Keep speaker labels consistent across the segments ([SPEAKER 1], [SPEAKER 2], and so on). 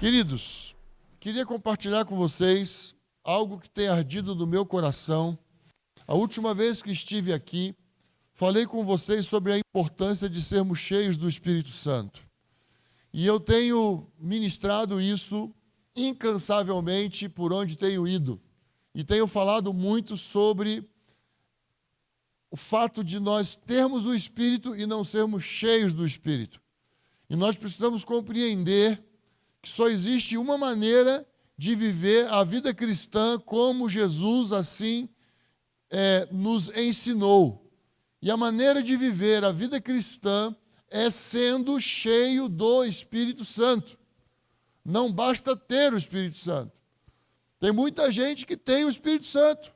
[SPEAKER 1] Queridos, queria compartilhar com vocês algo que tem ardido no meu coração. A última vez que estive aqui, falei com vocês sobre a importância de sermos cheios do Espírito Santo. E eu tenho ministrado isso incansavelmente por onde tenho ido. E tenho falado muito sobre o fato de nós termos o Espírito e não sermos cheios do Espírito. E nós precisamos compreender que só existe uma maneira de viver a vida cristã como Jesus assim nos ensinou. E a maneira de viver a vida cristã é sendo cheio do Espírito Santo. Não basta ter o Espírito Santo. Tem muita gente que tem o Espírito Santo.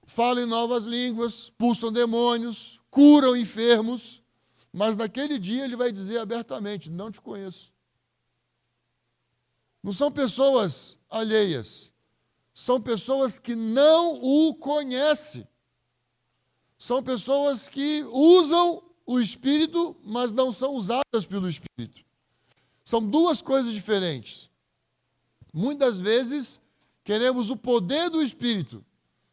[SPEAKER 1] Fala em novas línguas, expulsam demônios, curam enfermos, mas naquele dia ele vai dizer abertamente: não te conheço. Não são pessoas alheias, são pessoas que não o conhecem. São pessoas que usam o Espírito, mas não são usadas pelo Espírito. São duas coisas diferentes. Muitas vezes queremos o poder do Espírito,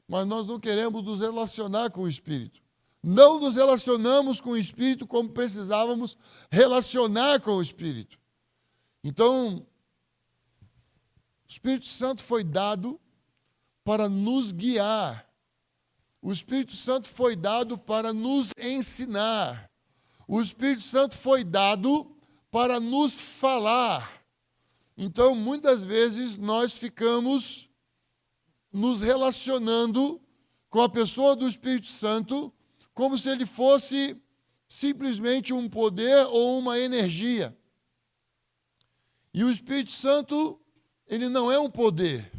[SPEAKER 1] mas nós não queremos nos relacionar com o Espírito. Não nos relacionamos com o Espírito como precisávamos relacionar com o Espírito. Então, o Espírito Santo foi dado para nos guiar. O Espírito Santo foi dado para nos ensinar. O Espírito Santo foi dado para nos falar. Então, muitas vezes, nós ficamos nos relacionando com a pessoa do Espírito Santo como se ele fosse simplesmente um poder ou uma energia. E o Espírito Santo, ele não é um poder.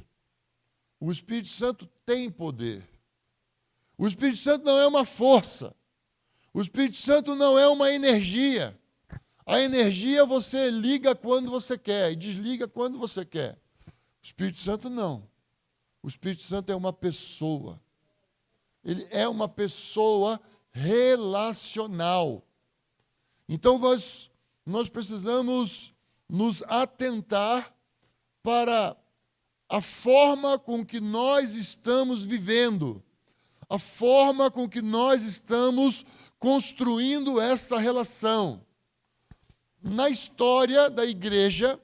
[SPEAKER 1] O Espírito Santo tem poder. O Espírito Santo não é uma força. O Espírito Santo não é uma energia. A energia você liga quando você quer e desliga quando você quer. O Espírito Santo não. O Espírito Santo é uma pessoa. Ele é uma pessoa relacional. Então nós precisamos nos atentar para a forma com que nós estamos vivendo, a forma com que nós estamos construindo essa relação. Na história da igreja,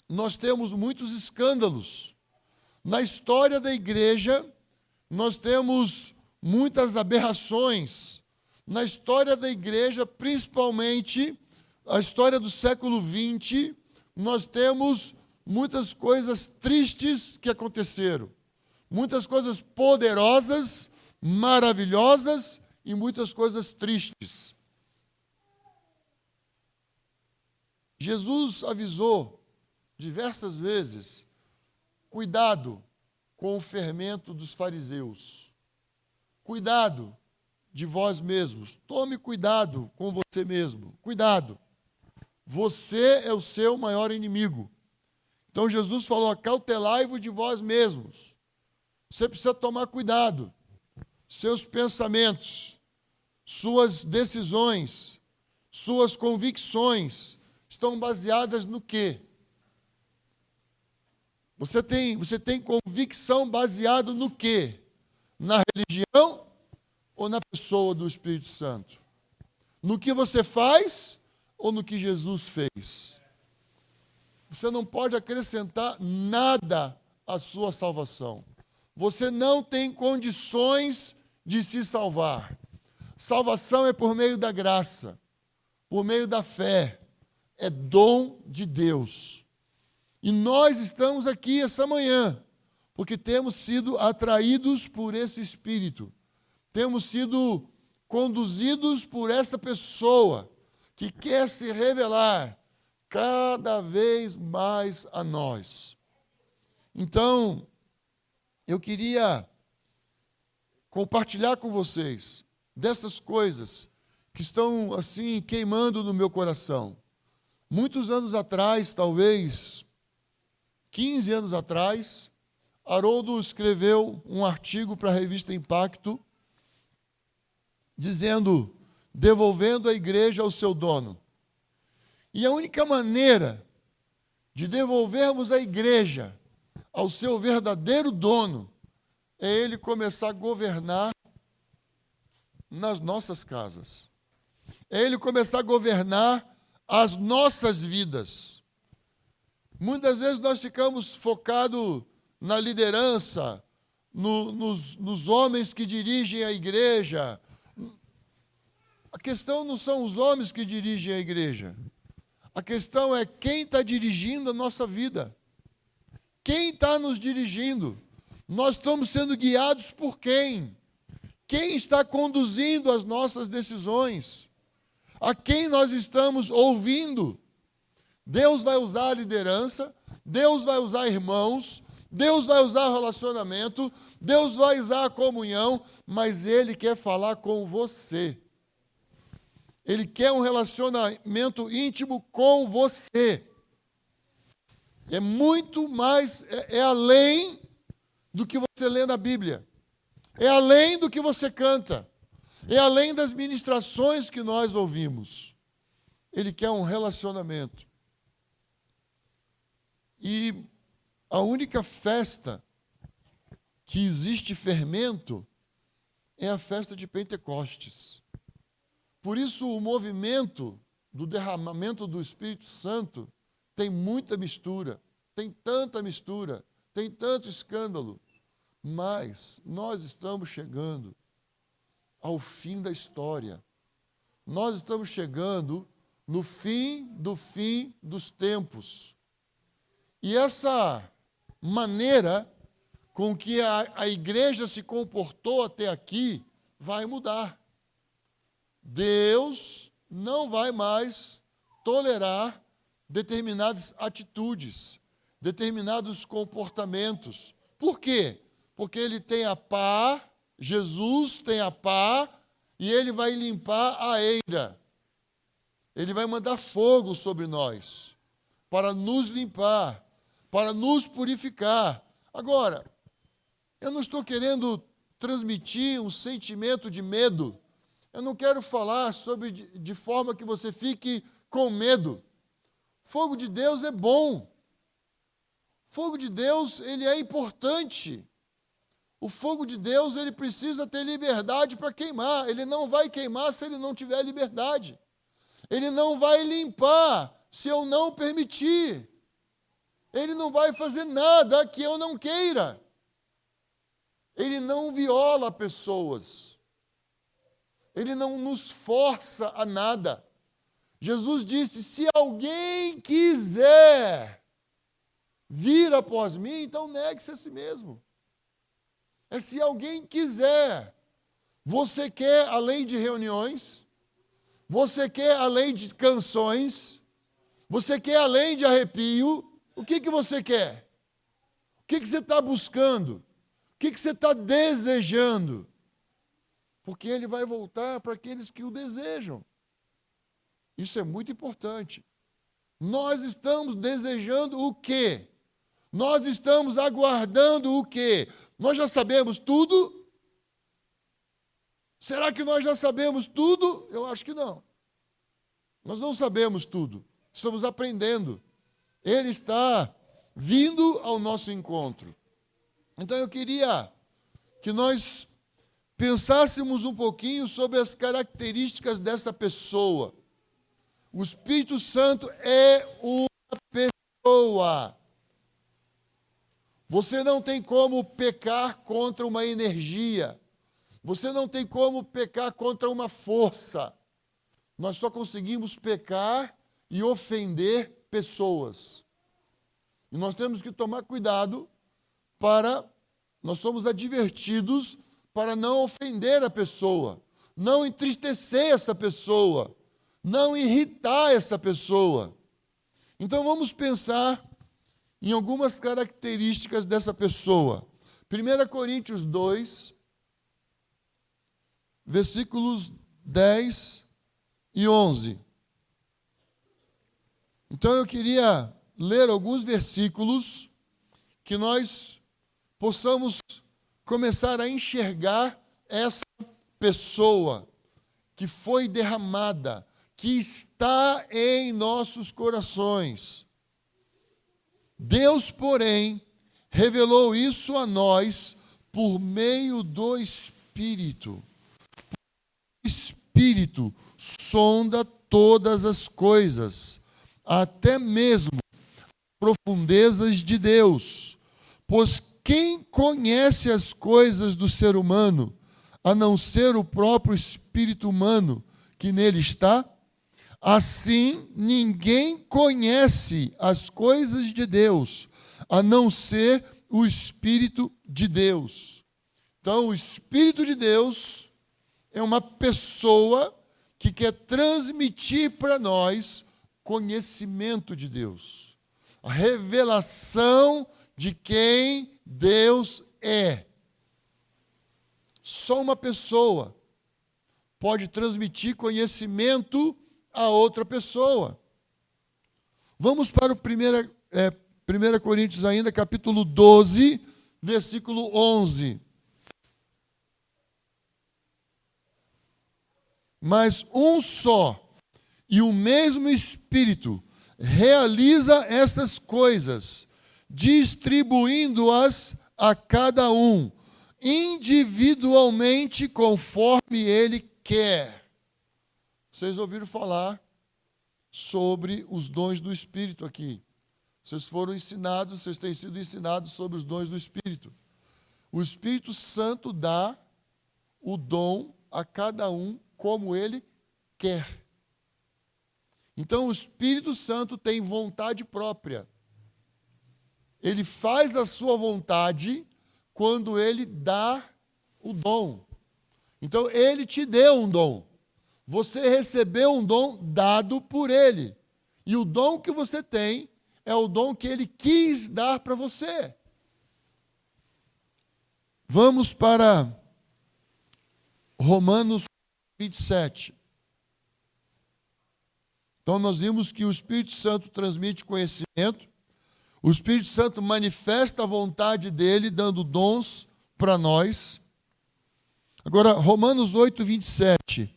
[SPEAKER 1] nós temos muitos escândalos. Na história da igreja, nós temos muitas aberrações. Na história da igreja, principalmente a história do século XX, nós temos muitas coisas tristes que aconteceram. Muitas coisas poderosas, maravilhosas e muitas coisas tristes. Jesus avisou diversas vezes: cuidado com o fermento dos fariseus. Cuidado de vós mesmos. Tome cuidado com você mesmo. Cuidado. Você é o seu maior inimigo. Então Jesus falou: acautelai-vos de vós mesmos. Você precisa tomar cuidado. Seus pensamentos, suas decisões, suas convicções estão baseadas no quê? Você tem convicção baseada no quê? Na religião ou na pessoa do Espírito Santo? No que você faz ou no que Jesus fez? Você não pode acrescentar nada à sua salvação. Você não tem condições de se salvar. Salvação é por meio da graça, por meio da fé. É dom de Deus. E nós estamos aqui essa manhã porque temos sido atraídos por esse Espírito. Temos sido conduzidos por essa pessoa que quer se revelar cada vez mais a nós. Então, eu queria compartilhar com vocês dessas coisas que estão assim queimando no meu coração. Muitos anos atrás, talvez 15 anos atrás, Haroldo escreveu um artigo para a revista Impacto, dizendo: devolvendo a igreja ao seu dono. E a única maneira de devolvermos a igreja ao seu verdadeiro dono, é ele começar a governar nas nossas casas. É ele começar a governar as nossas vidas. Muitas vezes nós ficamos focados na liderança, nos homens que dirigem a igreja. A questão não são os homens que dirigem a igreja. A questão é quem está dirigindo a nossa vida. Quem está nos dirigindo? Nós estamos sendo guiados por quem? Quem está conduzindo as nossas decisões? A quem nós estamos ouvindo? Deus vai usar a liderança, Deus vai usar irmãos, Deus vai usar o relacionamento, Deus vai usar a comunhão, mas Ele quer falar com você. Ele quer um relacionamento íntimo com você. É muito mais, é além do que você lê na Bíblia. É além do que você canta. É além das ministrações que nós ouvimos. Ele quer um relacionamento. E a única festa que existe fermento é a festa de Pentecostes. Por isso o movimento do derramamento do Espírito Santo tem muita mistura, tem tanta mistura, tem tanto escândalo, mas nós estamos chegando ao fim da história. Nós estamos chegando no fim dos tempos. E essa maneira com que a igreja se comportou até aqui vai mudar. Deus não vai mais tolerar determinadas atitudes, determinados comportamentos. Por quê? Porque ele tem a pá, Jesus tem a pá, e ele vai limpar a eira. Ele vai mandar fogo sobre nós, para nos limpar, para nos purificar. Agora, eu não estou querendo transmitir um sentimento de medo. Eu não quero falar sobre de forma que você fique com medo. Fogo de Deus é bom. Fogo de Deus, ele é importante. O fogo de Deus, ele precisa ter liberdade para queimar. Ele não vai queimar se ele não tiver liberdade. Ele não vai limpar se eu não permitir. Ele não vai fazer nada que eu não queira. Ele não viola pessoas. Ele não nos força a nada. Jesus disse, se alguém quiser vir após mim, então negue-se a si mesmo. É se alguém quiser. Você quer a lei de reuniões? Você quer a lei de canções? Você quer a lei de arrepio? O que você quer? O que você está buscando? O que você está desejando? Porque ele vai voltar para aqueles que o desejam. Isso é muito importante. Nós estamos desejando o quê? Nós estamos aguardando o quê? Nós já sabemos tudo? Será que nós já sabemos tudo? Eu acho que não. Nós não sabemos tudo. Estamos aprendendo. Ele está vindo ao nosso encontro. Então eu queria que nós pensássemos um pouquinho sobre as características dessa pessoa. O Espírito Santo é uma pessoa. Você não tem como pecar contra uma energia. Você não tem como pecar contra uma força. Nós só conseguimos pecar e ofender pessoas. E nós temos que tomar cuidado nós somos advertidos para não ofender a pessoa, não entristecer essa pessoa, não irritar essa pessoa. Então vamos pensar em algumas características dessa pessoa. 1 Coríntios 2, versículos 10 e 11. Então eu queria ler alguns versículos que nós possamos começar a enxergar essa pessoa que foi derramada, que está em nossos corações. Deus, porém, revelou isso a nós por meio do Espírito. O Espírito sonda todas as coisas, até mesmo profundezas de Deus. Pois quem conhece as coisas do ser humano, a não ser o próprio espírito humano que nele está? Assim, ninguém conhece as coisas de Deus, a não ser o Espírito de Deus. Então, o Espírito de Deus é uma pessoa que quer transmitir para nós conhecimento de Deus, a revelação de quem Deus é. Só uma pessoa pode transmitir conhecimento a outra pessoa. Vamos para o 1 Coríntios ainda, capítulo 12, versículo 11. Mas um só e o mesmo Espírito realiza estas coisas, distribuindo-as a cada um, individualmente, conforme ele quer. Vocês ouviram falar sobre os dons do Espírito aqui. Vocês foram ensinados, vocês têm sido ensinados sobre os dons do Espírito. O Espírito Santo dá o dom a cada um como ele quer. Então, o Espírito Santo tem vontade própria. Ele faz a sua vontade quando ele dá o dom. Então, ele te deu um dom. Você recebeu um dom dado por ele. E o dom que você tem é o dom que ele quis dar para você. Vamos para Romanos 27. Então, nós vimos que o Espírito Santo transmite conhecimento, o Espírito Santo manifesta a vontade dele, dando dons para nós. Agora, Romanos 8, 27.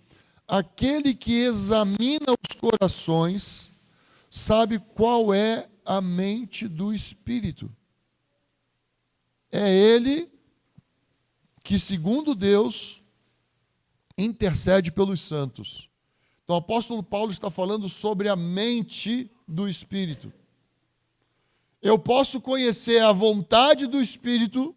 [SPEAKER 1] Aquele que examina os corações sabe qual é a mente do Espírito. É ele que, segundo Deus, intercede pelos santos. Então, o apóstolo Paulo está falando sobre a mente do Espírito. Eu posso conhecer a vontade do Espírito,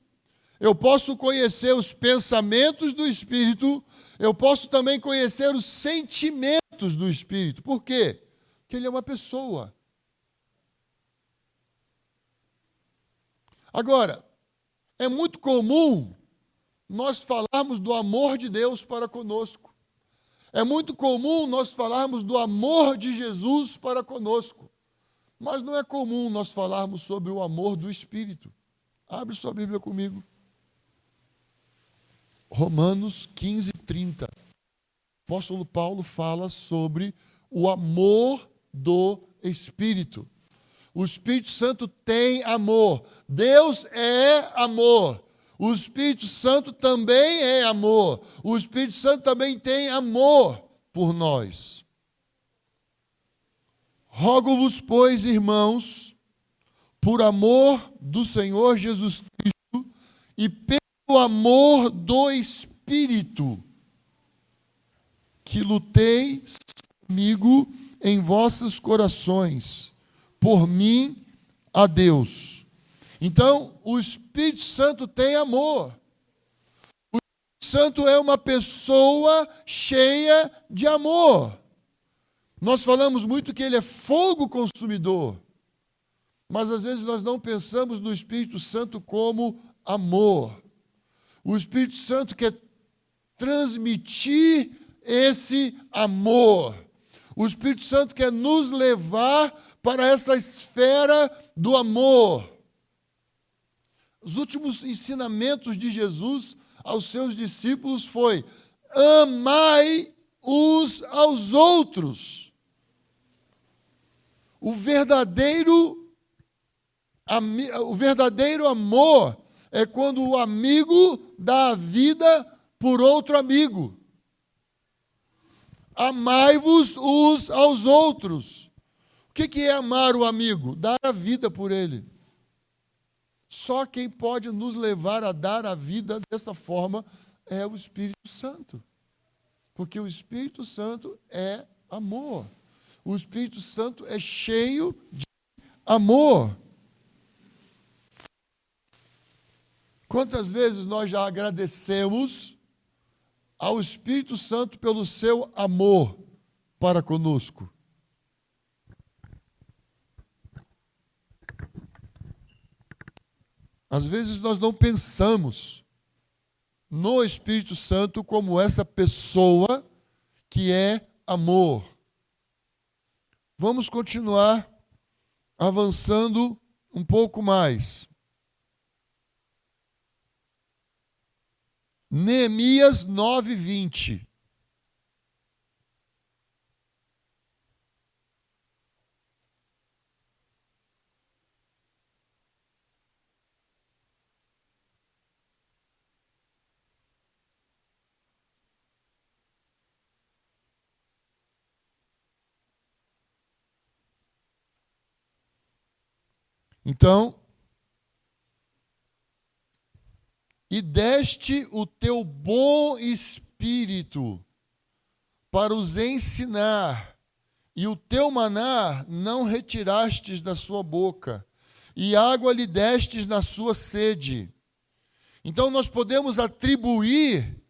[SPEAKER 1] eu posso conhecer os pensamentos do Espírito, eu posso também conhecer os sentimentos do Espírito. Por quê? Porque ele é uma pessoa. Agora, é muito comum nós falarmos do amor de Deus para conosco. É muito comum nós falarmos do amor de Jesus para conosco. Mas não é comum nós falarmos sobre o amor do Espírito. Abre sua Bíblia comigo. Romanos 15, 30. O apóstolo Paulo fala sobre o amor do Espírito. O Espírito Santo tem amor. Deus é amor. O Espírito Santo também é amor. O Espírito Santo também tem amor por nós. Rogo-vos, pois, irmãos, por amor do Senhor Jesus Cristo e pelo amor do Espírito, que luteis comigo em vossos corações, por mim a Deus. Então, o Espírito Santo tem amor. O Espírito Santo é uma pessoa cheia de amor. Nós falamos muito que ele é fogo consumidor, mas às vezes nós não pensamos no Espírito Santo como amor. O Espírito Santo quer transmitir esse amor. O Espírito Santo quer nos levar para essa esfera do amor. Os últimos ensinamentos de Jesus aos seus discípulos foi: amai uns aos outros. O verdadeiro amor é quando o amigo dá a vida por outro amigo. Amai-vos uns aos outros. O que é amar o amigo? Dar a vida por ele. Só quem pode nos levar a dar a vida dessa forma é o Espírito Santo. Porque o Espírito Santo é amor. O Espírito Santo é cheio de amor. Quantas vezes nós já agradecemos ao Espírito Santo pelo seu amor para conosco? Às vezes nós não pensamos no Espírito Santo como essa pessoa que é amor. Vamos continuar avançando um pouco mais. Neemias 9:20. Então, e deste o teu bom espírito para os ensinar, e o teu maná não retirastes da sua boca, e água lhe destes na sua sede. Então nós podemos atribuir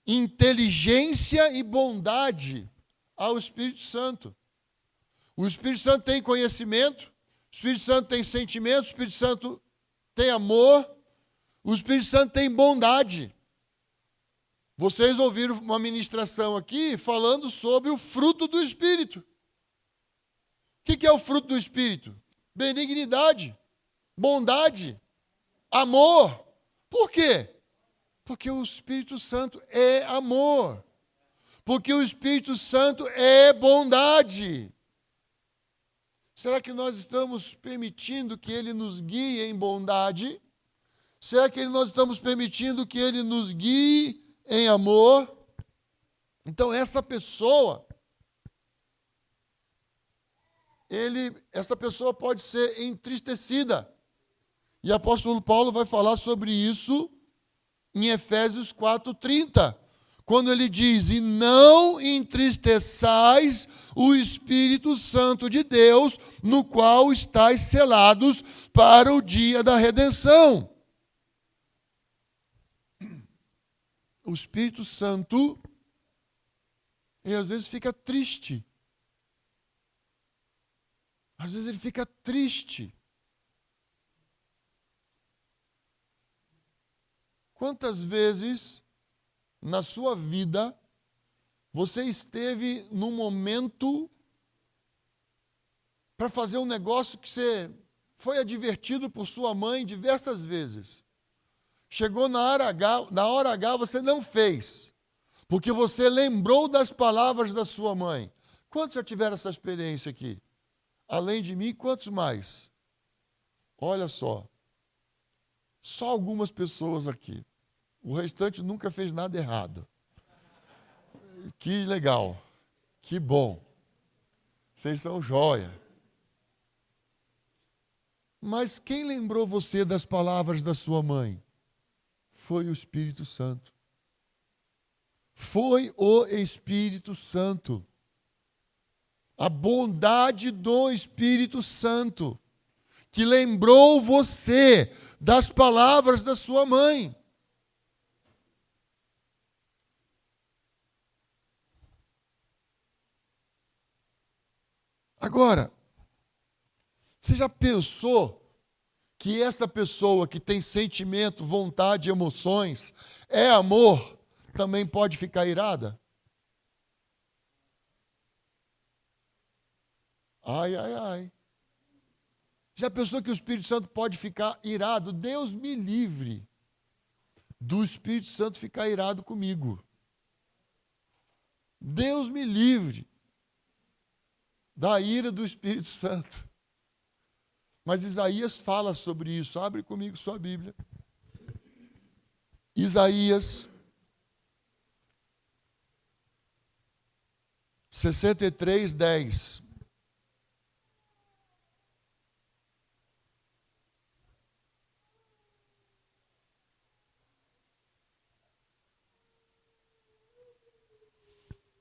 [SPEAKER 1] inteligência e bondade ao Espírito Santo. O Espírito Santo tem conhecimento, o Espírito Santo tem sentimento, o Espírito Santo tem amor, o Espírito Santo tem bondade. Vocês ouviram uma ministração aqui falando sobre o fruto do Espírito. O que é o fruto do Espírito? Benignidade, bondade, amor. Por quê? Porque o Espírito Santo é amor. Porque o Espírito Santo é bondade. Será que nós estamos permitindo que Ele nos guie em bondade? Será que nós estamos permitindo que Ele nos guie em amor? Então, essa pessoa pode ser entristecida. E o apóstolo Paulo vai falar sobre isso em Efésios 4:30, quando ele diz: e não entristeçais o Espírito Santo de Deus, no qual estáis selados para o dia da redenção. O Espírito Santo, ele às vezes fica triste. Às vezes ele fica triste. Quantas vezes na sua vida você esteve num momento para fazer um negócio que você foi advertido por sua mãe diversas vezes? Chegou na hora H você não fez, porque você lembrou das palavras da sua mãe. Quantos já tiveram essa experiência aqui? Além de mim, quantos mais? Olha só algumas pessoas aqui. O restante nunca fez nada errado. Que legal, que bom. Vocês são joia. Mas quem lembrou você das palavras da sua mãe? Foi o Espírito Santo. Foi o Espírito Santo. A bondade do Espírito Santo, que lembrou você das palavras da sua mãe. Agora, você já pensou que essa pessoa que tem sentimento, vontade, emoções, é amor, também pode ficar irada? Ai, ai, ai. Já pensou que o Espírito Santo pode ficar irado? Deus me livre do Espírito Santo ficar irado comigo. Deus me livre da ira do Espírito Santo. Mas Isaías fala sobre isso. Abre comigo sua Bíblia. Isaías 63:10.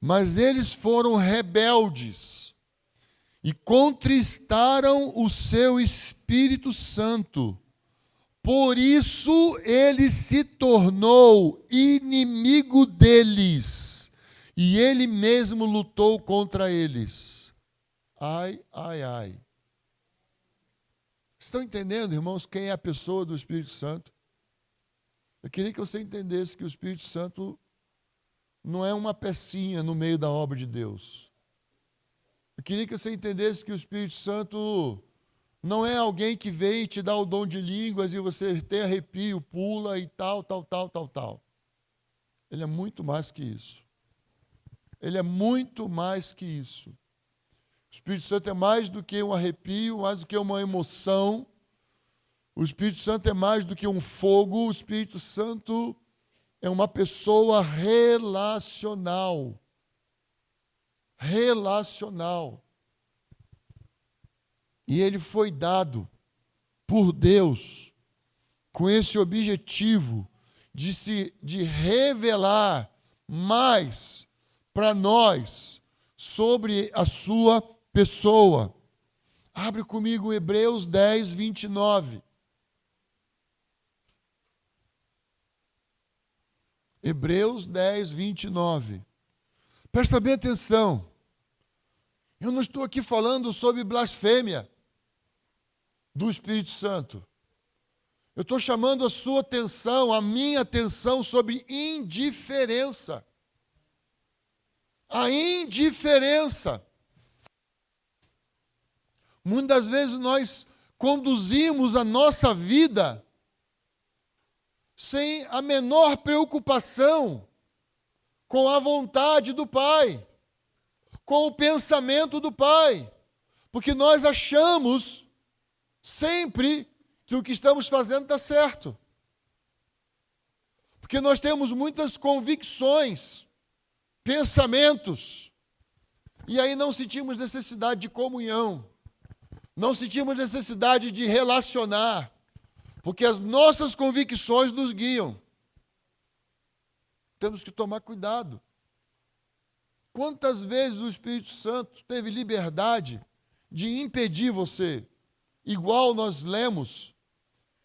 [SPEAKER 1] Mas eles foram rebeldes e contristaram o seu Espírito Santo. Por isso ele se tornou inimigo deles, e ele mesmo lutou contra eles. Ai, ai, ai. Estão entendendo, irmãos, quem é a pessoa do Espírito Santo? Eu queria que você entendesse que o Espírito Santo não é uma pecinha no meio da obra de Deus. Eu queria que você entendesse que o Espírito Santo não é alguém que vem e te dá o dom de línguas e você tem arrepio, pula e tal. Ele é muito mais que isso. Ele é muito mais que isso. O Espírito Santo é mais do que um arrepio, mais do que uma emoção. O Espírito Santo é mais do que um fogo. O Espírito Santo é uma pessoa relacional. Relacional. E ele foi dado por Deus com esse objetivo de revelar mais para nós sobre a sua pessoa. Abre comigo Hebreus 10, 29. Hebreus 10, 29. Presta bem atenção. Eu não estou aqui falando sobre blasfêmia do Espírito Santo. Eu estou chamando a sua atenção, a minha atenção sobre indiferença. A indiferença. Muitas vezes nós conduzimos a nossa vida sem a menor preocupação com a vontade do Pai, com o pensamento do Pai, porque nós achamos sempre que o que estamos fazendo está certo. Porque nós temos muitas convicções, pensamentos, e aí não sentimos necessidade de comunhão, não sentimos necessidade de relacionar, porque as nossas convicções nos guiam. Temos que tomar cuidado. Quantas vezes o Espírito Santo teve liberdade de impedir você? Igual nós lemos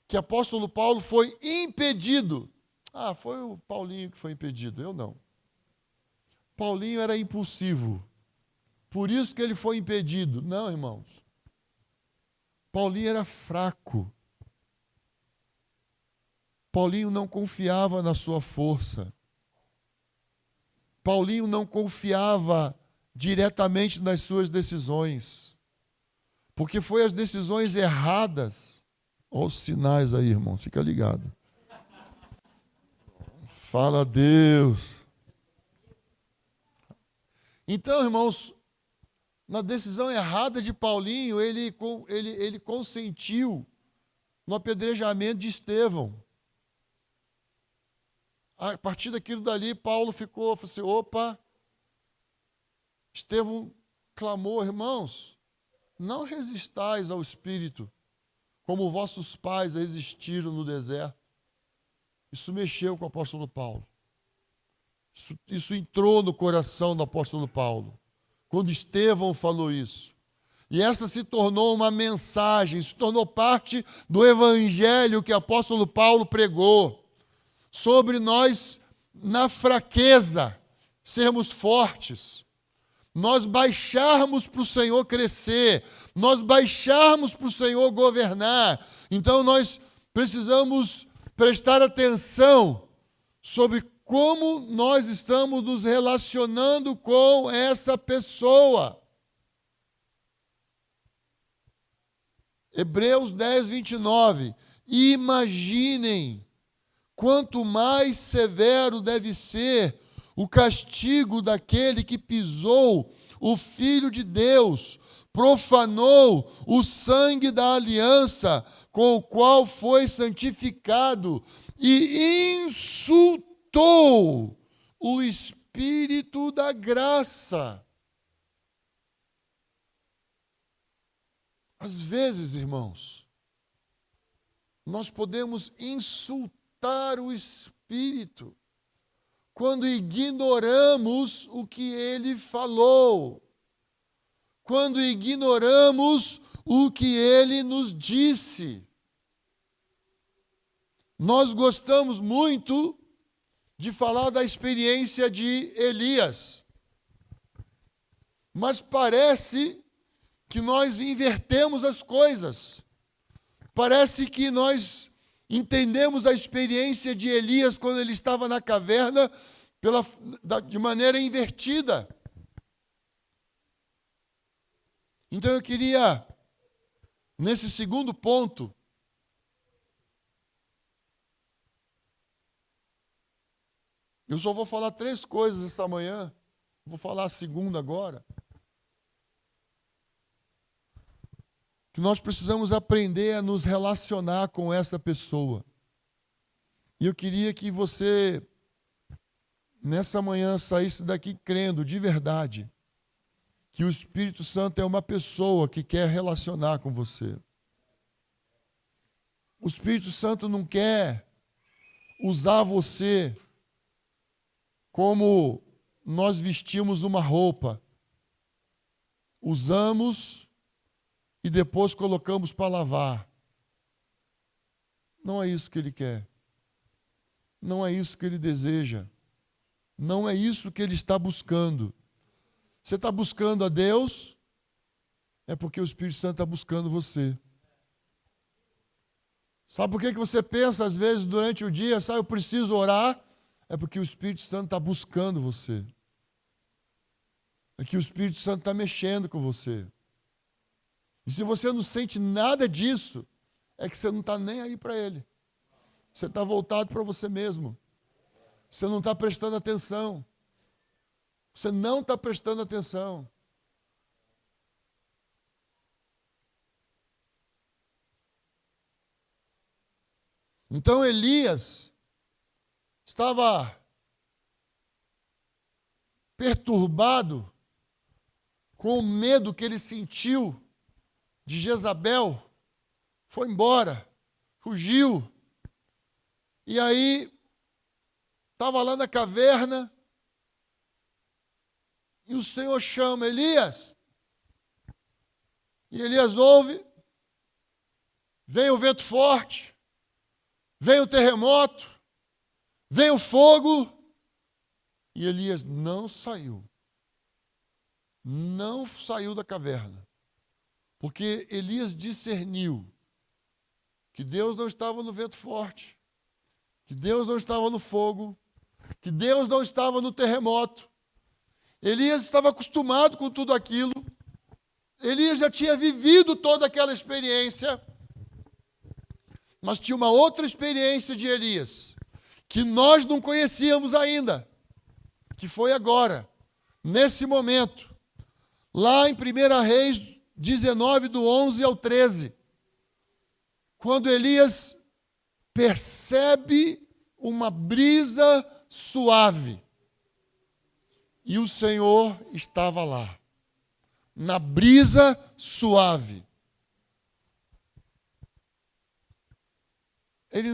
[SPEAKER 1] que o apóstolo Paulo foi impedido. Ah, foi o Paulinho que foi impedido, eu não. Paulinho era impulsivo, por isso que ele foi impedido. Não, irmãos. Paulinho era fraco. Paulinho não confiava na sua força. Paulinho não confiava diretamente nas suas decisões, porque foi as decisões erradas. Olha os sinais aí, irmão, fica ligado. Fala a Deus. Então, irmãos, na decisão errada de Paulinho, ele consentiu no apedrejamento de Estevão. A partir daquilo dali, Paulo falou assim, opa, Estevão clamou, irmãos, não resistais ao Espírito, como vossos pais resistiram no deserto. Isso mexeu com o apóstolo Paulo. Isso entrou no coração do apóstolo Paulo, quando Estevão falou isso. E essa se tornou uma mensagem, se tornou parte do evangelho que o apóstolo Paulo pregou. Sobre nós, na fraqueza, sermos fortes, nós baixarmos para o Senhor crescer, nós baixarmos para o Senhor governar. Então nós precisamos prestar atenção sobre como nós estamos nos relacionando com essa pessoa. Hebreus 10, 29. Imaginem quanto mais severo deve ser o castigo daquele que pisou o Filho de Deus, profanou o sangue da aliança com o qual foi santificado e insultou o Espírito da graça. Às vezes, irmãos, nós podemos insultar o Espírito quando ignoramos o que ele falou, quando ignoramos o que ele nos disse. Nós gostamos muito de falar da experiência de Elias, mas parece que nós invertemos as coisas. Parece que nós entendemos a experiência de Elias quando ele estava na caverna de maneira invertida. Então eu queria, nesse segundo ponto, eu só vou falar 3 coisas esta manhã, vou falar a segunda agora. Que nós precisamos aprender a nos relacionar com essa pessoa. E eu queria que você, nessa manhã, saísse daqui crendo de verdade que o Espírito Santo é uma pessoa que quer relacionar com você. O Espírito Santo não quer usar você como nós vestimos uma roupa. Usamos e depois colocamos para lavar. Não é isso que ele quer. Não é isso que ele deseja. Não é isso que ele está buscando. Você está buscando a Deus, é porque o Espírito Santo está buscando você. Sabe por que você pensa, às vezes, durante o dia, eu preciso orar? É porque o Espírito Santo está buscando você. É que o Espírito Santo está mexendo com você. E se você não sente nada disso, é que você não está nem aí para Ele. Você está voltado para você mesmo. Você não está prestando atenção. Você não está prestando atenção. Então Elias estava perturbado com o medo que ele sentiu de Jezabel, foi embora, fugiu. E aí, estava lá na caverna, e o Senhor chama Elias. E Elias ouve, vem o vento forte, vem o terremoto, vem o fogo, e Elias não saiu da caverna. Porque Elias discerniu que Deus não estava no vento forte, que Deus não estava no fogo, que Deus não estava no terremoto. Elias estava acostumado com tudo aquilo. Elias já tinha vivido toda aquela experiência. Mas tinha uma outra experiência de Elias, que nós não conhecíamos ainda, que foi agora, nesse momento, lá em 1 Reis 19, do 11 ao 13, quando Elias percebe uma brisa suave, e o Senhor estava lá, na brisa suave.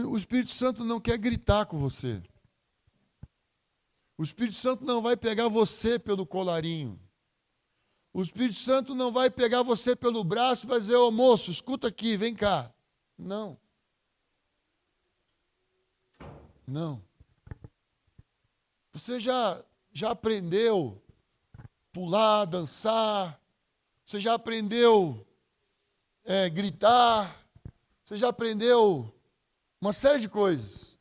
[SPEAKER 1] O Espírito Santo não quer gritar com você. O Espírito Santo não vai pegar você pelo colarinho. O Espírito Santo não vai pegar você pelo braço e vai dizer, ô moço, escuta aqui, vem cá. Não. Não. Você já aprendeu pular, dançar, você já aprendeu gritar, você já aprendeu uma série de coisas.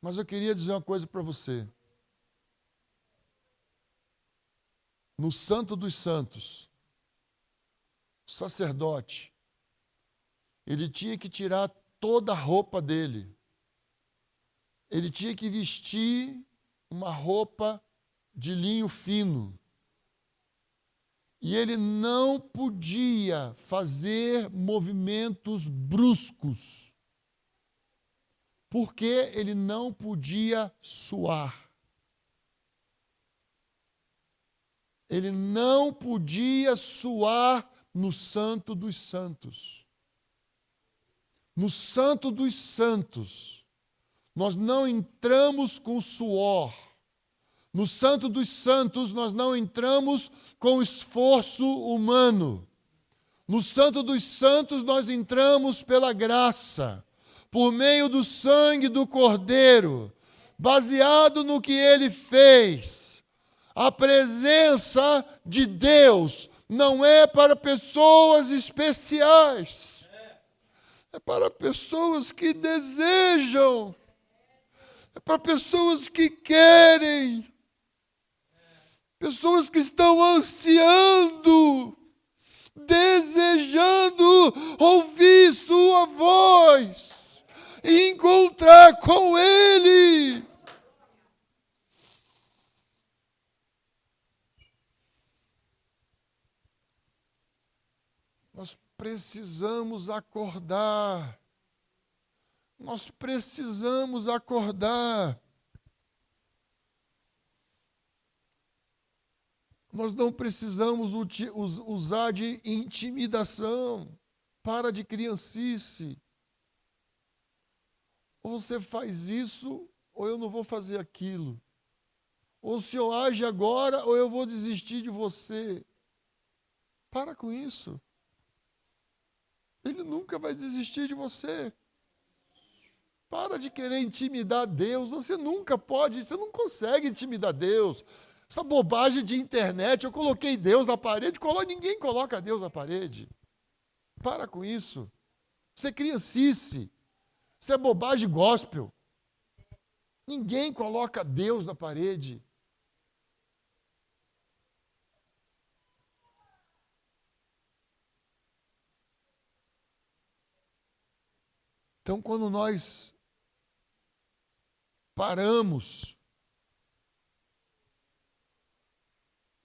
[SPEAKER 1] Mas eu queria dizer uma coisa para você. No Santo dos Santos, o sacerdote, ele tinha que tirar toda a roupa dele. Ele tinha que vestir uma roupa de linho fino. E ele não podia fazer movimentos bruscos, porque ele não podia suar. Ele não podia suar no Santo dos Santos. No Santo dos Santos, Nós não entramos com suor. No Santo dos Santos, nós não entramos com esforço humano. No Santo dos Santos, nós entramos pela graça, por meio do sangue do Cordeiro, baseado no que ele fez. A presença de Deus não é para pessoas especiais, é para pessoas que desejam, é para pessoas que querem, pessoas que estão ansiando, desejando ouvir sua voz e encontrar com Ele. Nós precisamos acordar. Nós precisamos acordar. Nós não precisamos usar de intimidação. Para de criancice. Ou você faz isso, ou eu não vou fazer aquilo. Ou o senhor age agora, ou eu vou desistir de você. Para com isso. Ele nunca vai desistir de você. Para de querer intimidar Deus. Você nunca pode, você não consegue intimidar Deus. Essa bobagem de internet, eu coloquei Deus na parede, ninguém coloca Deus na parede. Para com isso. Isso é criancice. Isso é bobagem gospel. Ninguém coloca Deus na parede. Então, quando nós paramos,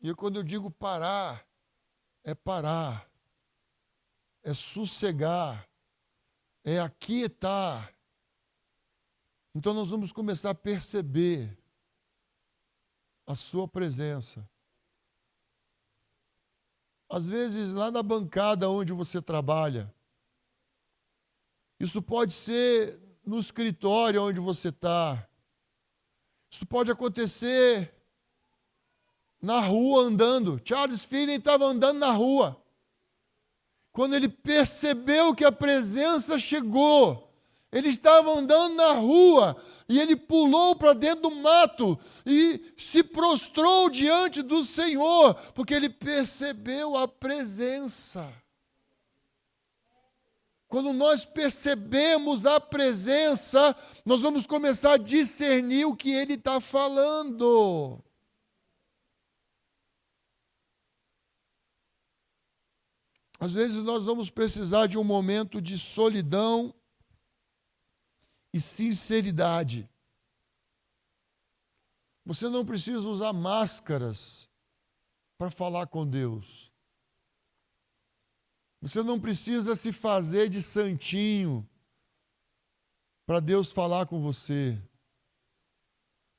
[SPEAKER 1] e quando eu digo parar, é sossegar, é aquietar. Então nós vamos começar a perceber a sua presença. Às vezes, lá na bancada onde você trabalha, isso pode ser no escritório onde você está. Isso pode acontecer na rua andando. Charles Finney estava andando na rua. Quando ele percebeu que a presença chegou, ele estava andando na rua e ele pulou para dentro do mato e se prostrou diante do Senhor, porque ele percebeu a presença. Quando nós percebemos a presença, nós vamos começar a discernir o que ele está falando. Às vezes nós vamos precisar de um momento de solidão e sinceridade. Você não precisa usar máscaras para falar com Deus. Você não precisa se fazer de santinho para Deus falar com você.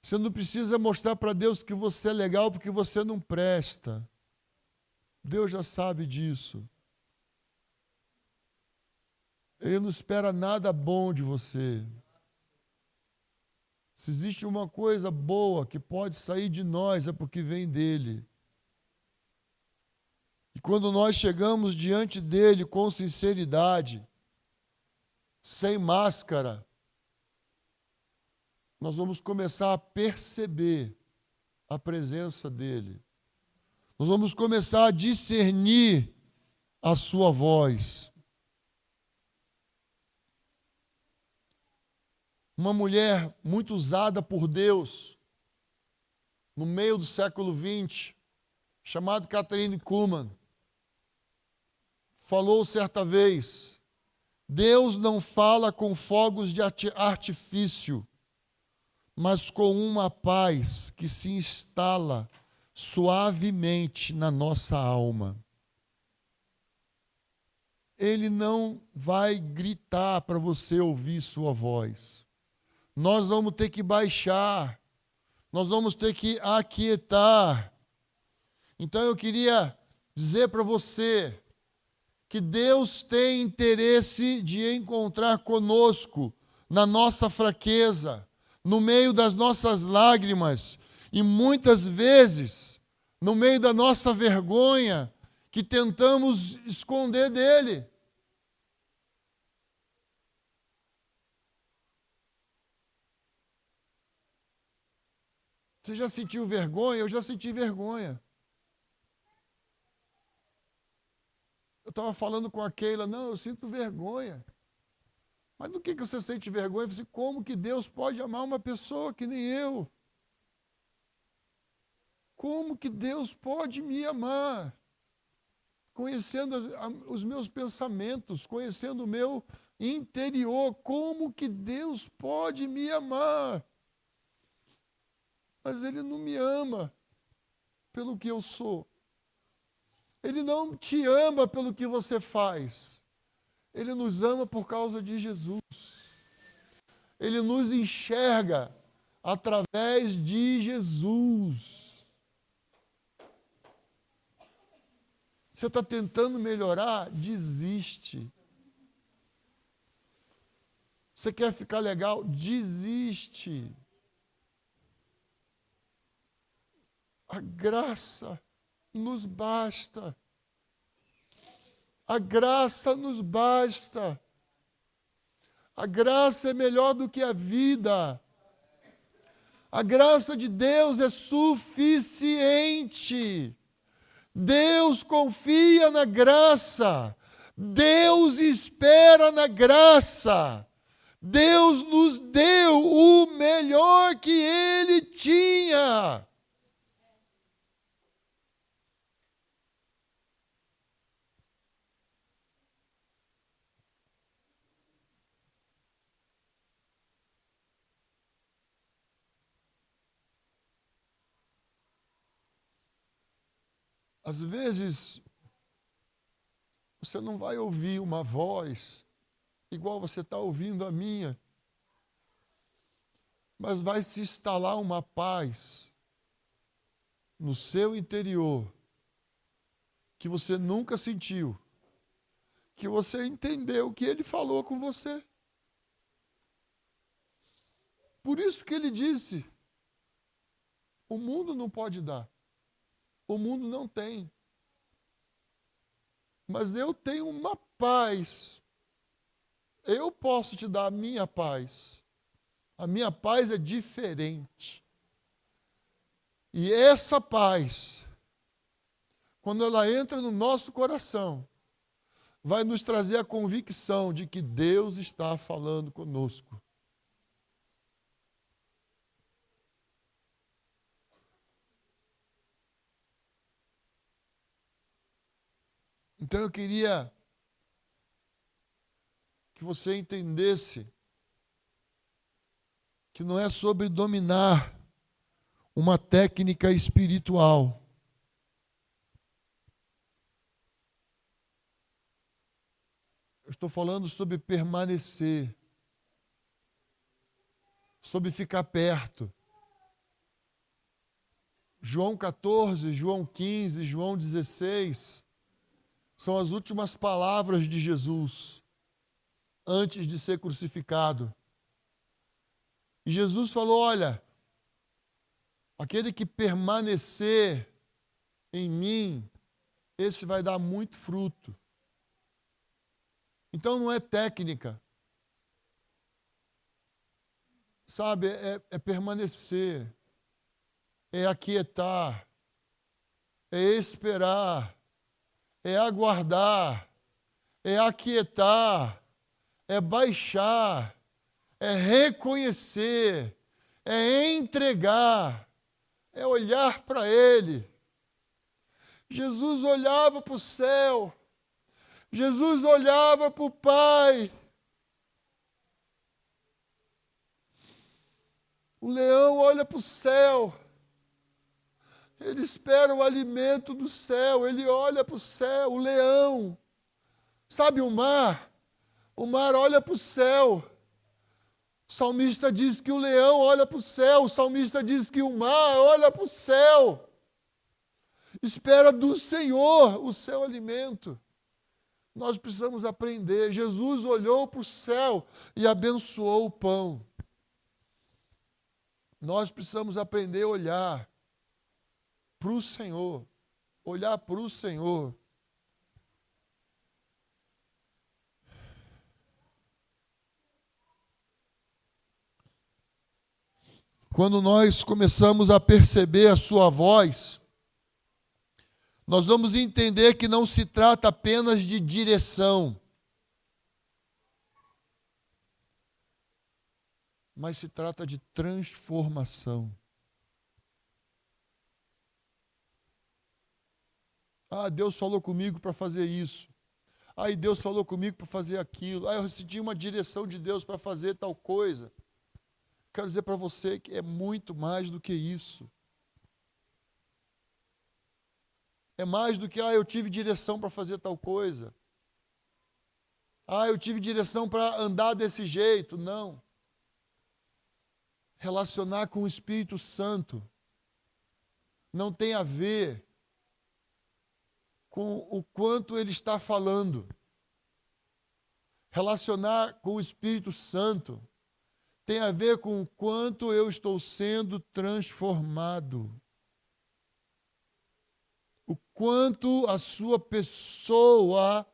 [SPEAKER 1] Você não precisa mostrar para Deus que você é legal porque você não presta. Deus já sabe disso. Ele não espera nada bom de você. Se existe uma coisa boa que pode sair de nós, é porque vem dele. E quando nós chegamos diante dele com sinceridade, sem máscara, nós vamos começar a perceber a presença dele. Nós vamos começar a discernir a sua voz. Uma mulher muito usada por Deus, no meio do século XX, chamada Kathryn Kuhlman, falou certa vez: Deus não fala com fogos de artifício, mas com uma paz que se instala suavemente na nossa alma. Ele não vai gritar para você ouvir sua voz. Nós vamos ter que baixar, nós vamos ter que aquietar. Então eu queria dizer para você que Deus tem interesse de encontrar conosco na nossa fraqueza, no meio das nossas lágrimas e muitas vezes no meio da nossa vergonha que tentamos esconder dele. Você já sentiu vergonha? Eu já senti vergonha. Eu estava falando com a Keila, não, eu sinto vergonha. Mas do que você sente vergonha? Eu disse, como que Deus pode amar uma pessoa que nem eu? Como que Deus pode me amar? Conhecendo os meus pensamentos, conhecendo o meu interior, como que Deus pode me amar? Mas Ele não me ama pelo que eu sou. Ele não te ama pelo que você faz. Ele nos ama por causa de Jesus. Ele nos enxerga através de Jesus. Você está tentando melhorar? Desiste. Você quer ficar legal? Desiste. A graça nos basta. A graça nos basta. A graça é melhor do que a vida. A graça de Deus é suficiente. Deus confia na graça. Deus espera na graça. Deus nos deu o melhor que Ele tinha. Às vezes, você não vai ouvir uma voz igual você está ouvindo a minha, mas vai se instalar uma paz no seu interior que você nunca sentiu, que você entendeu o que Ele falou com você. Por isso que Ele disse, o mundo não pode dar. O mundo não tem. Mas eu tenho uma paz. Eu posso te dar a minha paz. A minha paz é diferente. E essa paz, quando ela entra no nosso coração, vai nos trazer a convicção de que Deus está falando conosco. Então eu queria que você entendesse que não é sobre dominar uma técnica espiritual. Eu estou falando sobre permanecer, sobre ficar perto. João 14, João 15, João 16 são as últimas palavras de Jesus antes de ser crucificado. E Jesus falou, olha, aquele que permanecer em mim, esse vai dar muito fruto. Então não é técnica. Sabe, é permanecer, é aquietar, é esperar, é aguardar, é aquietar, é baixar, é reconhecer, é entregar, é olhar para Ele. Jesus olhava para o céu, Jesus olhava para o Pai. O leão olha para o céu, ele espera o alimento do céu, ele olha para o céu, o leão. Sabe o mar? O mar olha para o céu. O salmista diz que o leão olha para o céu, o salmista diz que o mar olha para o céu. Espera do Senhor o seu alimento. Nós precisamos aprender. Jesus olhou para o céu e abençoou o pão. Nós precisamos aprender a olhar para o Senhor. Olhar para o Senhor. Quando nós começamos a perceber a sua voz, nós vamos entender que não se trata apenas de direção, mas se trata de transformação. Ah, Deus falou comigo para fazer isso. Ah, e Deus falou comigo para fazer aquilo. Ah, eu recebi uma direção de Deus para fazer tal coisa. Quero dizer para você que é muito mais do que isso. É mais do que, eu tive direção para fazer tal coisa. Eu tive direção para andar desse jeito. Não. Relacionar com o Espírito Santo não tem a ver com o quanto ele está falando. Relacionar com o Espírito Santo tem a ver com o quanto eu estou sendo transformado. O quanto a sua pessoa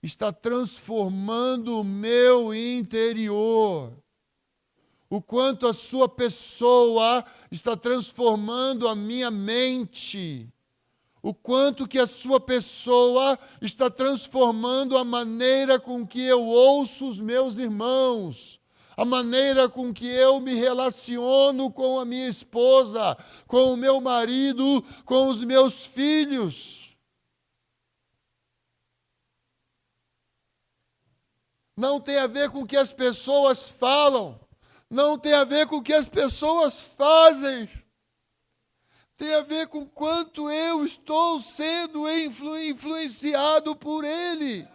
[SPEAKER 1] está transformando o meu interior. O quanto a sua pessoa está transformando a minha mente. O quanto que a sua pessoa está transformando a maneira com que eu ouço os meus irmãos. A maneira com que eu me relaciono com a minha esposa, com o meu marido, com os meus filhos. Não tem a ver com o que as pessoas falam, não tem a ver com o que as pessoas fazem. Tem a ver com quanto eu estou sendo influenciado por Ele.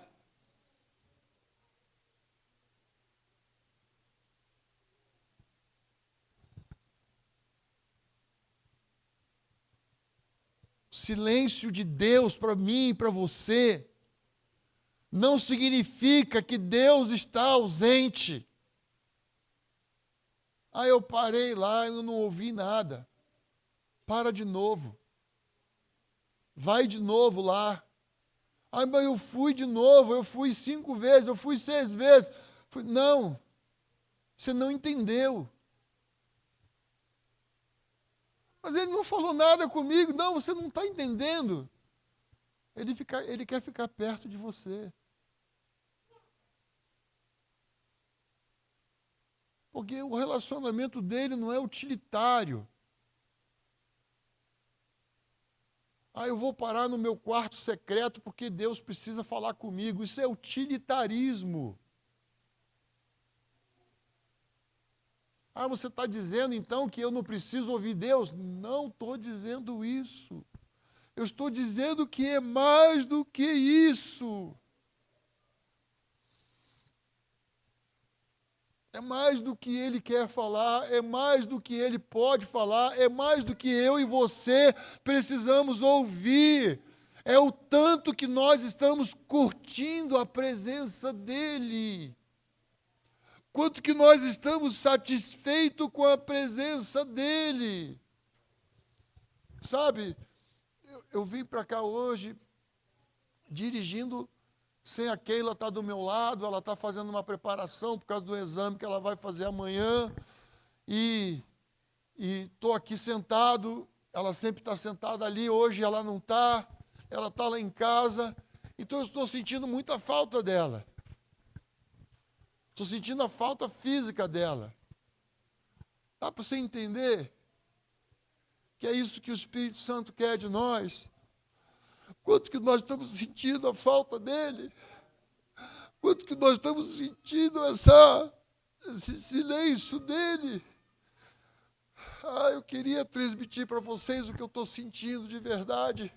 [SPEAKER 1] Silêncio de Deus para mim e para você não significa que Deus está ausente. Eu parei lá e eu não ouvi nada. Para de novo. Vai de novo lá. Mas eu fui de novo, eu fui 5 vezes, eu fui 6 vezes. Não, você não entendeu. Mas ele não falou nada comigo. Não, você não está entendendo. Ele quer ficar perto de você. Porque o relacionamento dele não é utilitário. Eu vou parar no meu quarto secreto porque Deus precisa falar comigo. Isso é utilitarismo. Você está dizendo então que eu não preciso ouvir Deus? Não estou dizendo isso. Eu estou dizendo que é mais do que isso. É mais do que Ele quer falar, é mais do que Ele pode falar, é mais do que eu e você precisamos ouvir. É o tanto que nós estamos curtindo a presença dEle. Quanto que nós estamos satisfeitos com a presença dEle. Sabe, eu vim para cá hoje dirigindo sem a Keila estar do meu lado, ela está fazendo uma preparação por causa do exame que ela vai fazer amanhã, e estou aqui sentado, ela sempre está sentada ali, hoje ela não está, ela está lá em casa, então eu estou sentindo muita falta dela. Estou sentindo a falta física dela. Dá para você entender que é isso que o Espírito Santo quer de nós? Quanto que nós estamos sentindo a falta dele? Quanto que nós estamos sentindo esse silêncio dele? Eu queria transmitir para vocês o que eu estou sentindo de verdade.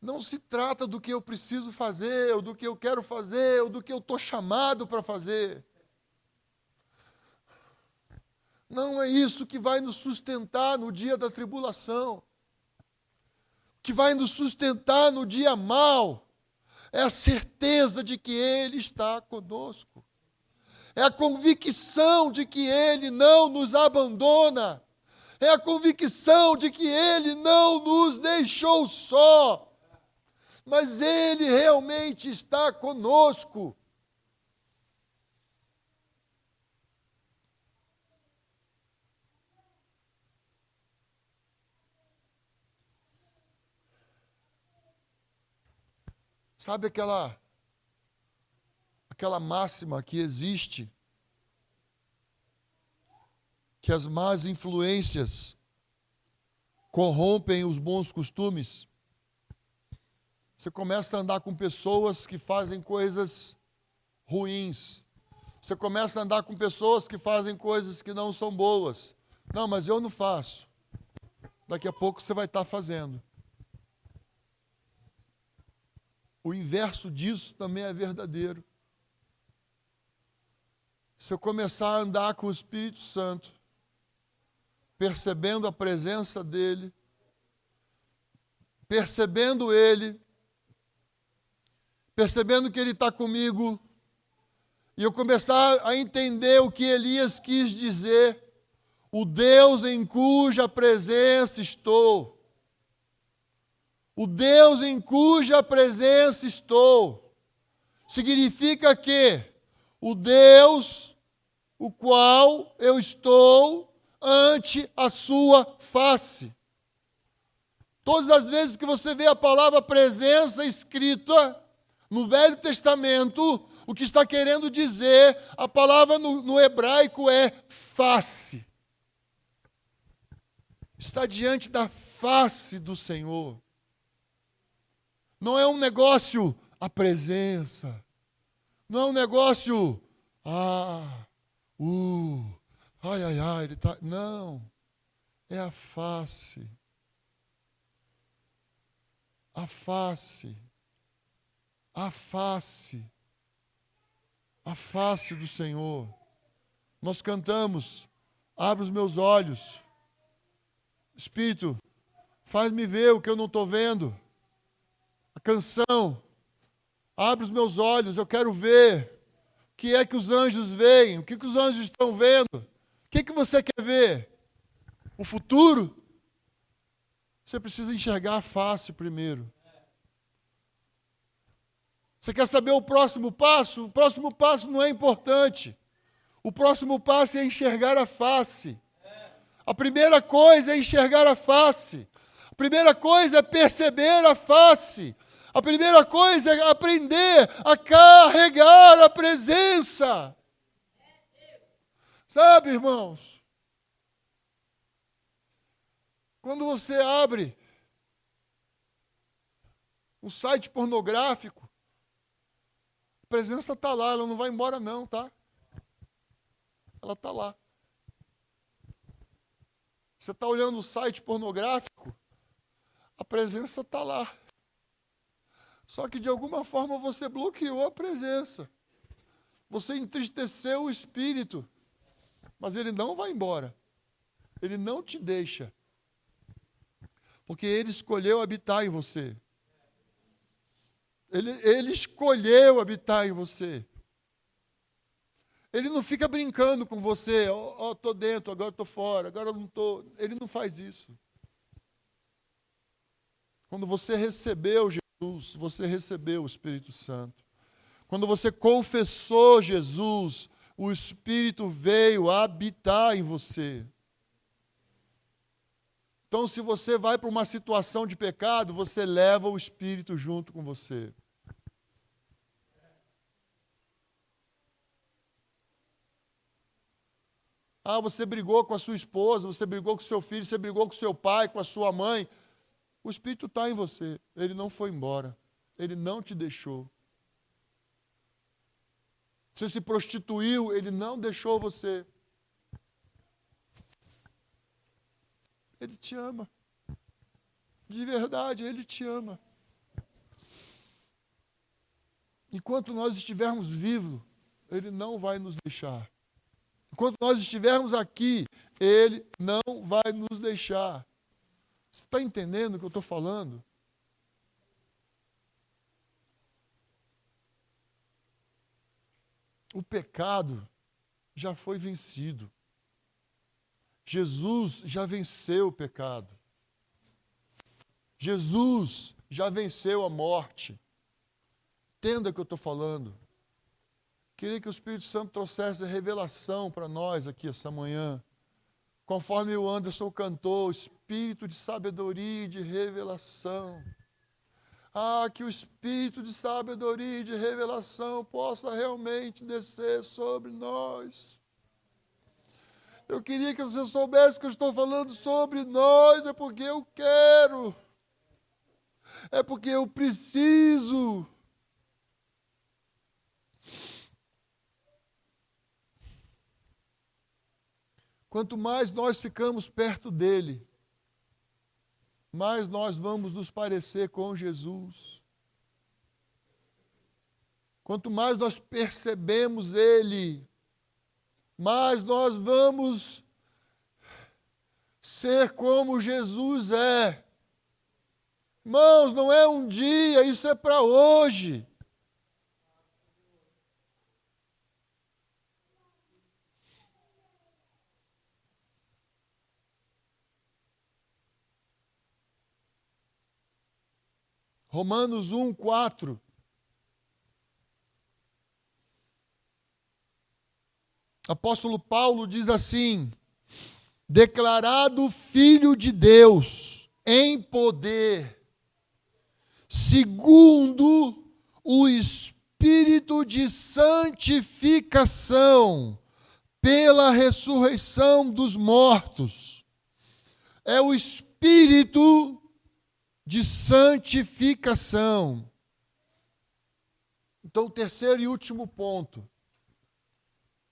[SPEAKER 1] Não se trata do que eu preciso fazer, ou do que eu quero fazer, ou do que eu estou chamado para fazer. Não é isso que vai nos sustentar no dia da tribulação. O que vai nos sustentar no dia mau é a certeza de que Ele está conosco. É a convicção de que Ele não nos abandona. É a convicção de que Ele não nos deixou só. Mas Ele realmente está conosco. Sabe aquela máxima que existe, que as más influências corrompem os bons costumes? Você começa a andar com pessoas que fazem coisas ruins. Você começa a andar com pessoas que fazem coisas que não são boas. Não, mas eu não faço. Daqui a pouco você vai estar fazendo. O inverso disso também é verdadeiro. Se eu começar a andar com o Espírito Santo, percebendo a presença dEle, percebendo Ele, percebendo que Ele está comigo, e eu começar a entender o que Elias quis dizer, o Deus em cuja presença estou. O Deus em cuja presença estou. Significa que o Deus o qual eu estou ante a sua face. Todas as vezes que você vê a palavra presença escrita no Velho Testamento, o que está querendo dizer, a palavra no hebraico é face. Está diante da face do Senhor. Não é um negócio a presença. Não é um negócio, ele tá. Não. É a face. A face. A face. A face do Senhor. Nós cantamos, abre os meus olhos. Espírito, faz-me ver o que eu não estou vendo. A canção, abre os meus olhos, eu quero ver o que é que os anjos veem, o que os anjos estão vendo. O que você quer ver? O futuro? Você precisa enxergar a face primeiro. Você quer saber o próximo passo? O próximo passo não é importante. O próximo passo é enxergar a face. A primeira coisa é enxergar a face. A primeira coisa é perceber a face. A primeira coisa é aprender a carregar a presença. Sabe, irmãos? Quando você abre um site pornográfico, a presença está lá, ela não vai embora não, tá? Ela está lá. Você está olhando o site pornográfico, a presença está lá. Só que de alguma forma você bloqueou a presença. Você entristeceu o espírito. Mas ele não vai embora. Ele não te deixa. Porque ele escolheu habitar em você. Ele escolheu habitar em você. Ele não fica brincando com você. Estou dentro, agora estou fora, agora eu não estou. Ele não faz isso. Quando você recebeu Jesus, você recebeu o Espírito Santo. Quando você confessou Jesus, o Espírito veio habitar em você. Então, se você vai para uma situação de pecado, você leva o Espírito junto com você. Você brigou com a sua esposa, você brigou com o seu filho, você brigou com o seu pai, com a sua mãe. O Espírito está em você. Ele não foi embora. Ele não te deixou. Você se prostituiu, ele não deixou você. Ele te ama. De verdade, ele te ama. Enquanto nós estivermos vivos, ele não vai nos deixar. Enquanto nós estivermos aqui, Ele não vai nos deixar. Você está entendendo o que eu estou falando? O pecado já foi vencido. Jesus já venceu o pecado. Jesus já venceu a morte. Entenda o que eu estou falando. Queria que o Espírito Santo trouxesse revelação para nós aqui essa manhã. Conforme o Anderson cantou, espírito de sabedoria e de revelação. Que o espírito de sabedoria e de revelação possa realmente descer sobre nós. Eu queria que você soubesse que eu estou falando sobre nós, é porque eu quero. É porque eu preciso. Quanto mais nós ficamos perto dele, mais nós vamos nos parecer com Jesus. Quanto mais nós percebemos ele, mais nós vamos ser como Jesus é. Irmãos, não é um dia, isso é para hoje. Romanos 1, 4. Apóstolo Paulo diz assim: declarado Filho de Deus em poder, segundo o Espírito de santificação, pela ressurreição dos mortos. É o Espírito de santificação. Então, o terceiro e último ponto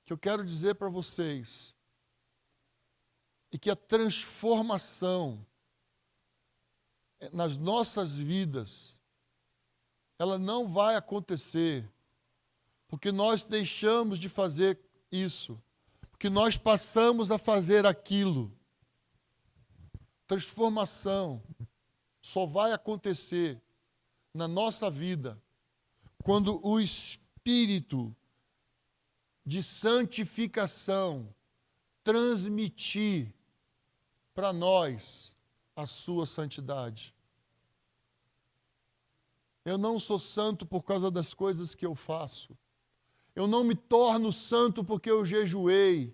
[SPEAKER 1] que eu quero dizer para vocês é que a transformação nas nossas vidas, ela não vai acontecer porque nós deixamos de fazer isso, porque nós passamos a fazer aquilo. Transformação só vai acontecer na nossa vida quando o Espírito de santificação transmitir para nós a sua santidade. Eu não sou santo por causa das coisas que eu faço. Eu não me torno santo porque eu jejuei.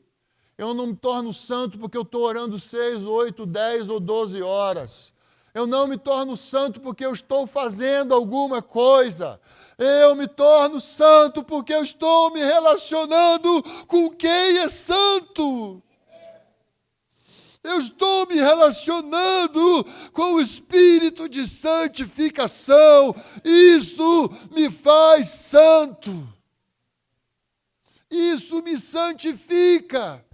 [SPEAKER 1] Eu não me torno santo porque eu estou orando 6, 8, 10 ou 12 horas. Eu não me torno santo porque eu estou fazendo alguma coisa. Eu me torno santo porque eu estou me relacionando com quem é santo. Eu estou me relacionando com o Espírito de santificação. Isso me faz santo. Isso me santifica.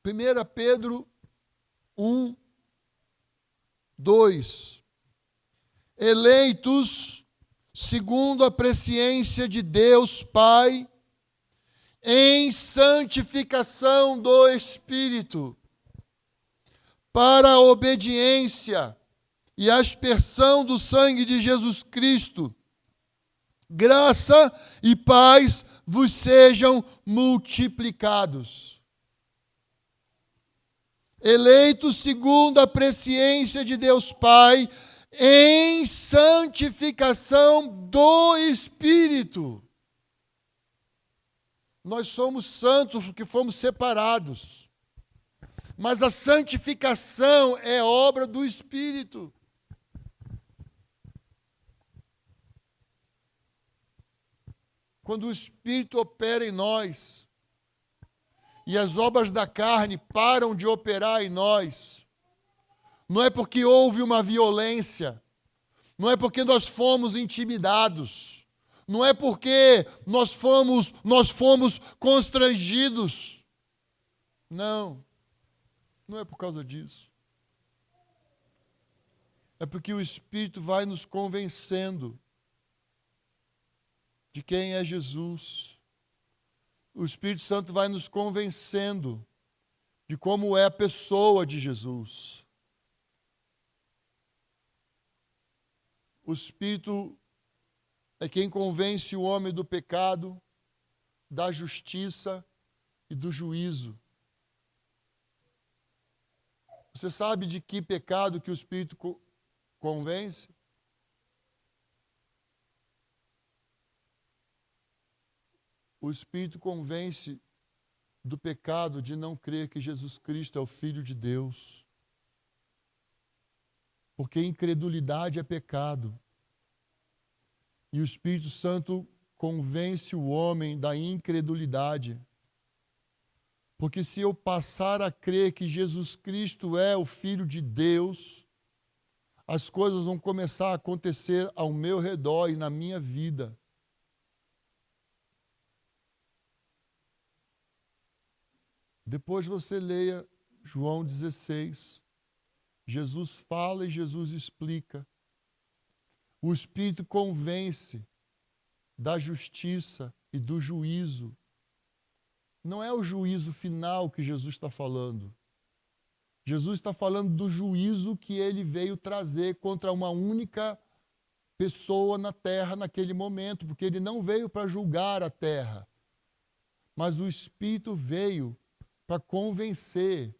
[SPEAKER 1] Primeira Pedro 1, 2. Eleitos segundo a presciência de Deus Pai, em santificação do Espírito, para a obediência e a aspersão do sangue de Jesus Cristo. Graça e paz vos sejam multiplicados. Eleitos segundo a presciência de Deus Pai, em santificação do Espírito. Nós somos santos porque fomos separados. Mas a santificação é obra do Espírito. Quando o Espírito opera em nós, e as obras da carne param de operar em nós, não é porque houve uma violência, não é porque nós fomos intimidados, não é porque nós fomos constrangidos. Não é por causa disso. É porque o Espírito vai nos convencendo de quem é Jesus. O Espírito Santo vai nos convencendo de como é a pessoa de Jesus. O Espírito é quem convence o homem do pecado, da justiça e do juízo. Você sabe de que pecado que o Espírito convence? O Espírito convence do pecado de não crer que Jesus Cristo é o Filho de Deus. Porque incredulidade é pecado. E o Espírito Santo convence o homem da incredulidade. Porque se eu passar a crer que Jesus Cristo é o Filho de Deus, as coisas vão começar a acontecer ao meu redor e na minha vida. Depois você leia João 16. Jesus fala e Jesus explica. O Espírito convence da justiça e do juízo. Não é o juízo final que Jesus está falando. Jesus está falando do juízo que ele veio trazer contra uma única pessoa na terra naquele momento, porque ele não veio para julgar a terra, mas o Espírito veio para convencer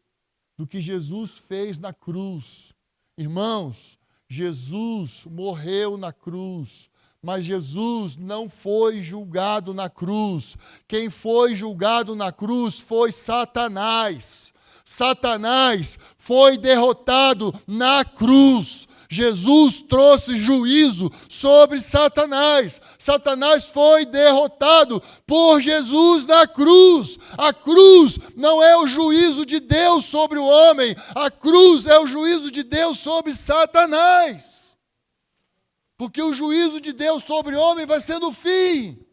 [SPEAKER 1] do que Jesus fez na cruz. Irmãos, Jesus morreu na cruz, mas Jesus não foi julgado na cruz. Quem foi julgado na cruz foi Satanás. Satanás foi derrotado na cruz. Jesus trouxe juízo sobre Satanás. Satanás foi derrotado por Jesus na cruz. A cruz não é o juízo de Deus sobre o homem. A cruz é o juízo de Deus sobre Satanás. Porque o juízo de Deus sobre o homem vai ser no fim.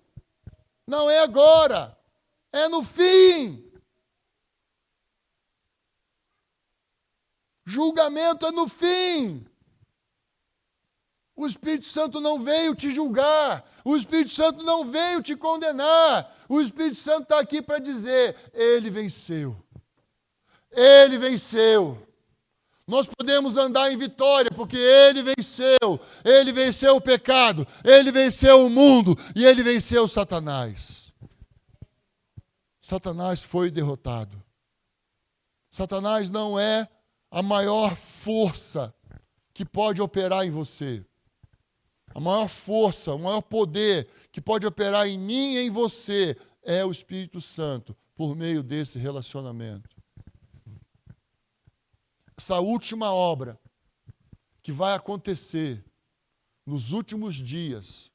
[SPEAKER 1] Não é agora. É no fim. Julgamento é no fim. O Espírito Santo não veio te julgar. O Espírito Santo não veio te condenar. O Espírito Santo está aqui para dizer: ele venceu. Ele venceu. Nós podemos andar em vitória porque ele venceu. Ele venceu o pecado. Ele venceu o mundo. E ele venceu Satanás. Satanás foi derrotado. Satanás não é a maior força que pode operar em você. A maior força, o maior poder que pode operar em mim e em você é o Espírito Santo, por meio desse relacionamento. Essa última obra que vai acontecer nos últimos dias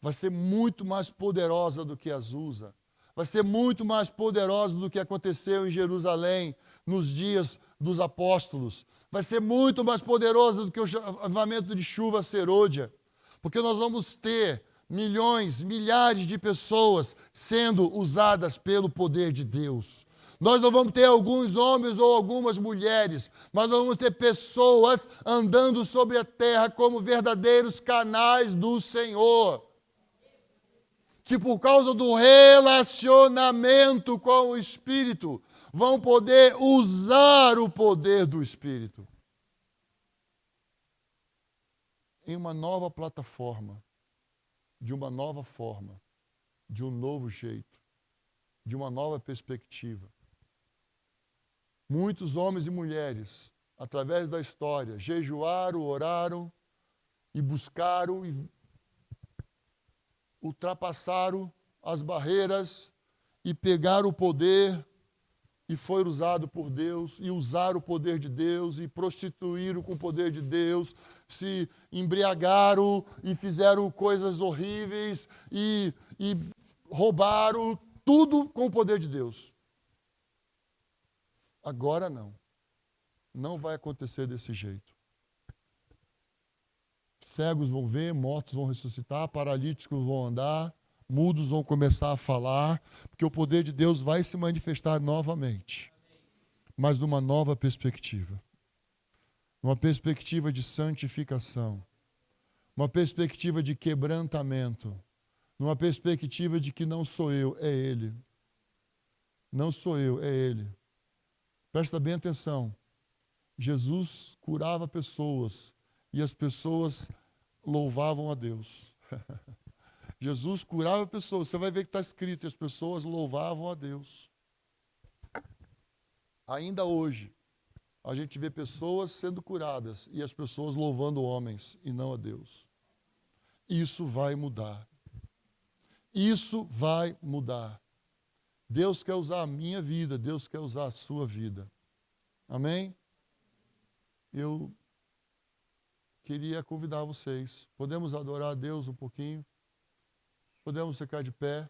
[SPEAKER 1] vai ser muito mais poderosa do que Azusa. Vai ser muito mais poderosa do que aconteceu em Jerusalém nos dias dos apóstolos. Vai ser muito mais poderosa do que o avivamento de chuva serôdia. Porque nós vamos ter milhões, milhares de pessoas sendo usadas pelo poder de Deus. Nós não vamos ter alguns homens ou algumas mulheres, mas nós vamos ter pessoas andando sobre a terra como verdadeiros canais do Senhor. Que por causa do relacionamento com o Espírito, vão poder usar o poder do Espírito. Em uma nova plataforma, de uma nova forma, de um novo jeito, de uma nova perspectiva. Muitos homens e mulheres, através da história, jejuaram, oraram e buscaram e ultrapassaram as barreiras e pegaram o poder e foi usado por Deus, e usaram o poder de Deus, e prostituíram com o poder de Deus, se embriagaram e fizeram coisas horríveis, e roubaram tudo com o poder de Deus. Agora não. Não vai acontecer desse jeito. Cegos vão ver, mortos vão ressuscitar, paralíticos vão andar, mudos vão começar a falar, porque o poder de Deus vai se manifestar novamente, mas numa nova perspectiva. Uma perspectiva de santificação, uma perspectiva de quebrantamento, numa perspectiva de que não sou eu, é Ele. Não sou eu, é Ele. Presta bem atenção. Jesus curava pessoas e as pessoas louvavam a Deus. Jesus curava pessoas. Você vai ver que está escrito, e as pessoas louvavam a Deus. Ainda hoje, a gente vê pessoas sendo curadas e as pessoas louvando homens e não a Deus. Isso vai mudar. Isso vai mudar. Deus quer usar a minha vida, Deus quer usar a sua vida. Amém? Eu queria convidar vocês. Podemos adorar a Deus um pouquinho? Podemos ficar de pé?